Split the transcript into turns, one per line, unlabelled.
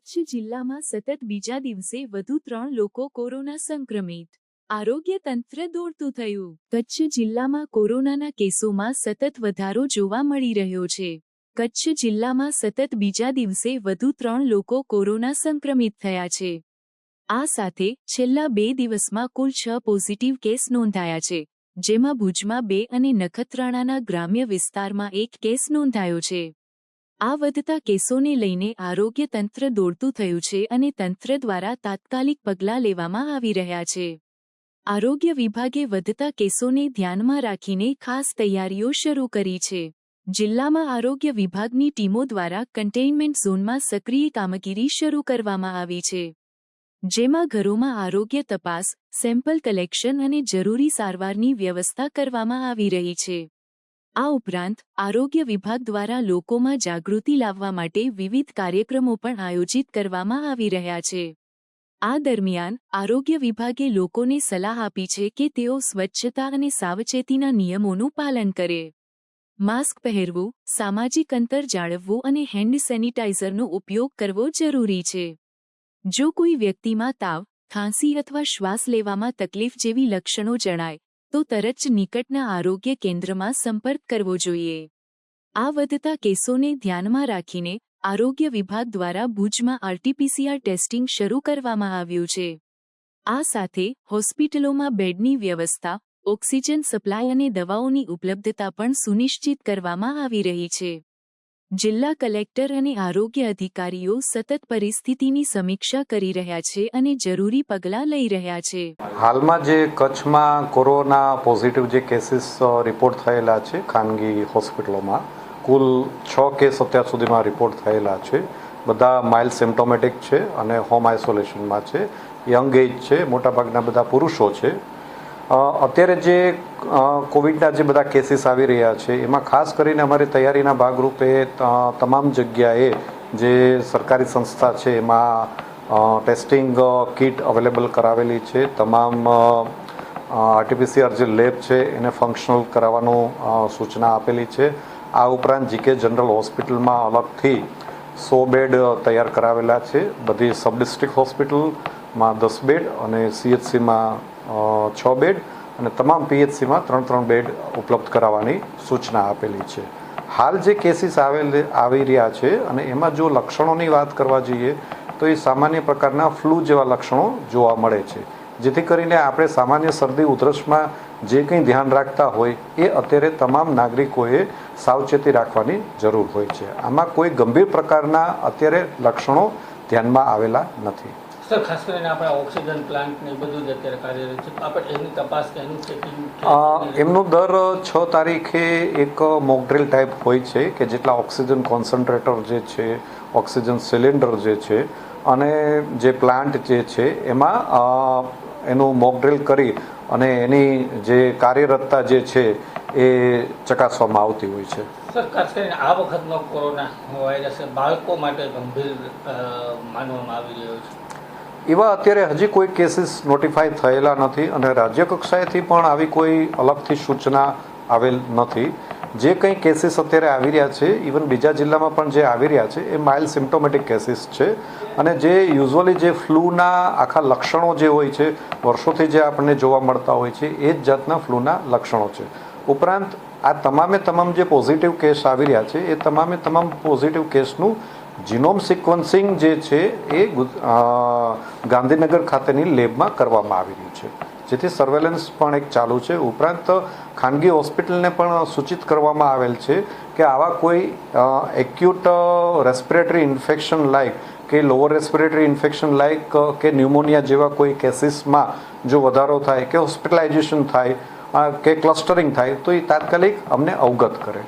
કચ્છ જિલ્લામાં સતત બીજા દિવસે વધુ 3 લોકો કોરોના સંક્રમિત. આરોગ્ય તંત્ર દોડતું થયું. કચ્છ જિલ્લામાં કોરોનાના કેસોમાં સતત વધારો જોવા મળી રહ્યો છે. કચ્છ જિલ્લામાં સતત બીજા દિવસે વધુ 3 લોકો કોરોના સંક્રમિત થયા છે. આ સાથે છેલ્લા 2 દિવસમાં કુલ 6 પોઝિટિવ કેસ નોંધાયા છે, જેમાં ભુજમાં 2 અને નખત્રાણાના ગ્રામ્ય વિસ્તારમાં 1 કેસ નોંધાયો છે. આ વધતા કેસોને લઈને આરોગ્ય તંત્ર દોડતું થયું છે અને તંત્ર દ્વારા તાત્કાલિક પગલાં લેવામાં આવી રહ્યા છે. આરોગ્ય વિભાગે વધતા કેસોને ધ્યાનમાં રાખીને ખાસ તૈયારીઓ શરૂ કરી છે. જિલ્લામાં આરોગ્ય વિભાગની ટીમો દ્વારા કન્ટેઇનમેન્ટ ઝોનમાં સક્રિય કામગીરી શરૂ કરવામાં આવી છે, જેમાં ઘરોમાં આરોગ્ય તપાસ, સેમ્પલ કલેક્શન અને જરૂરી સારવારની વ્યવસ્થા કરવામાં આવી રહી છે. આ ઉપરાંત આરોગ્ય વિભાગ દ્વારા લોકોમાં જાગૃતિ લાવવા માટે વિવિધ કાર્યક્રમો પણ આયોજિત કરવામાં આવી રહ્યા છે. આ દરમિયાન આરોગ્ય વિભાગે લોકોને સલાહ આપી છે કે તેઓ સ્વચ્છતા અને સાવચેતીના નિયમોનું પાલન કરે. માસ્ક પહેરવું, સામાજિક અંતર જાળવવું અને હેન્ડ સેનિટાઇઝરનો ઉપયોગ કરવો જરૂરી છે. જો કોઈ વ્યક્તિમાં તાવ, ખાંસી અથવા શ્વાસ લેવામાં તકલીફ જેવી લક્ષણો જણાય તો તરત જ નિકટના આરોગ્ય કેન્દ્રમાં સંપર્ક કરવો જોઈએ. આ વધતા કેસોને ધ્યાનમાં રાખીને આરોગ્ય વિભાગ દ્વારા ભુજમાં RT-PCR ટેસ્ટિંગ શરૂ કરવામાં આવ્યું છે. આ સાથે હોસ્પિટલોમાં બેડની વ્યવસ્થા, ઓક્સિજન સપ્લાય અને દવાઓની ઉપલબ્ધતા પણ સુનિશ્ચિત કરવામાં આવી રહી છે. જિલ્લા કલેક્ટર અને આરોગ્ય અધિકારીઓ સતત પરિસ્થિતિની સમીક્ષા કરી રહ્યા છે અને જરૂરી પગલાં લઈ રહ્યા છે.
હાલમાં જે કચ્છમાં કોરોના પોઝિટિવ જે કેસીસ રિપોર્ટ થયેલા છે ખાનગી હોસ્પિટલોમાં, કુલ 6 કેસ અત્યાર સુધીમાં રિપોર્ટ થયેલા છે. બધા માઇલ્ડ સિમ્પ્ટોમેટિક છે અને હોમ આઇસોલેશનમાં છે. યંગ એજ છે, મોટાભાગના બધા પુરુષો છે. અત્યારે જે કોવિડના જે બધા કેસીસ આવી રહ્યા છે એમાં ખાસ કરીને અમારી તૈયારીના ભાગરૂપે તમામ જગ્યાએ જે સરકારી સંસ્થા છે એમાં ટેસ્ટિંગ કિટ અવેલેબલ કરાવેલી છે. તમામ RT-PCR જે લેબ છે એને ફંક્શનલ કરાવવાનું સૂચના આપેલી છે. આ ઉપરાંત GK જનરલ હોસ્પિટલમાં અલગથી 100 બેડ તૈયાર કરાવેલા છે. બધી સબ ડિસ્ટ્રિક્ટ હોસ્પિટલમાં 10 બેડ અને CHCમાં 6 બેડ અને તમામ PHCમાં 3 બેડ ઉપલબ્ધ કરાવવાની સૂચના આપેલી છે. હાલ જે કેસીસ આવી રહ્યા છે અને એમાં જો લક્ષણોની વાત કરવા જઈએ તો એ સામાન્ય પ્રકારના ફ્લૂ જેવા લક્ષણો જોવા મળે છે. જેથી કરીને આપણે સામાન્ય શરદી ઉધરસમાં જે કંઈ ધ્યાન રાખતા હોય એ અત્યારે તમામ નાગરિકોએ સાવચેતી રાખવાની જરૂર હોય છે. આમાં કોઈ ગંભીર પ્રકારના અત્યારે લક્ષણો ધ્યાનમાં આવેલા નથી.
સર, ખાસ કરીને આપણે ઓક્સિજન પ્લાન્ટ ને બધું જ અત્યારે કાર્યરત છે. આપણે એની તપાસ કે એનું ચેકિંગ
એમનું દર 6 તારીખે એક મોક ડ્રિલ ટાઈપ હોય છે કે જેટલા ઓક્સિજન કોન્સન્ટ્રેટર જે છે, ઓક્સિજન સિલિન્ડર જે છે અને જે પ્લાન્ટ જે છે એમાં એનું મોક ડ્રિલ કરી અને એની જે કાર્યરતતા જે છે એ ચકાસવામાં આવતી હોય છે.
સર, ખાસ કરીને આ વખતનો કોરોના વાયરસ બાળકો માટે ગંભીર માનવામાં આવી રહ્યો છે.
એવા અત્યારે હજી કોઈ કેસીસ નોટિફાઈ થયેલા નથી અને રાજ્ય કક્ષાએથી પણ આવી કોઈ અલગથી સૂચના આવેલ નથી. જે કંઈ કેસીસ અત્યારે આવી રહ્યા છે, ઇવન બીજા જિલ્લામાં પણ જે આવી રહ્યા છે એ માઇલ્ડ સિમ્પ્ટોમેટિક કેસીસ છે અને જે યુઝ્યુઅલી જે ફ્લૂના આખા લક્ષણો જે હોય છે, વર્ષોથી જે આપણને જોવા મળતા હોય છે એ જ જાતના ફ્લૂના લક્ષણો છે. ઉપરાંત આ તમામ જે પોઝિટિવ કેસ આવી રહ્યા છે એ તમામ પોઝિટિવ કેસનું જીનોમ સિક્વન્સિંગ જે છે એ ગાંધીનગર ખાતેની લેબમાં કરવામાં આવી રહ્યું છે, જેથી સર્વેલન્સ પણ એક ચાલુ છે. ઉપરાંત ખાનગી હોસ્પિટલને પણ સૂચિત કરવામાં આવેલ છે કે આવા કોઈ એક્યુટ રેસ્પિરેટરી ઇન્ફેક્શન લાઇક કે લોઅર રેસ્પિરેટરી ઇન્ફેક્શન લાઇક કે ન્યુમોનિયા જેવા કોઈ કેસીસમાં જો વધારો થાય કે હોસ્પિટલાઇઝેશન થાય કે ક્લસ્ટરિંગ થાય તો એ તાત્કાલિક અમને અવગત કરે.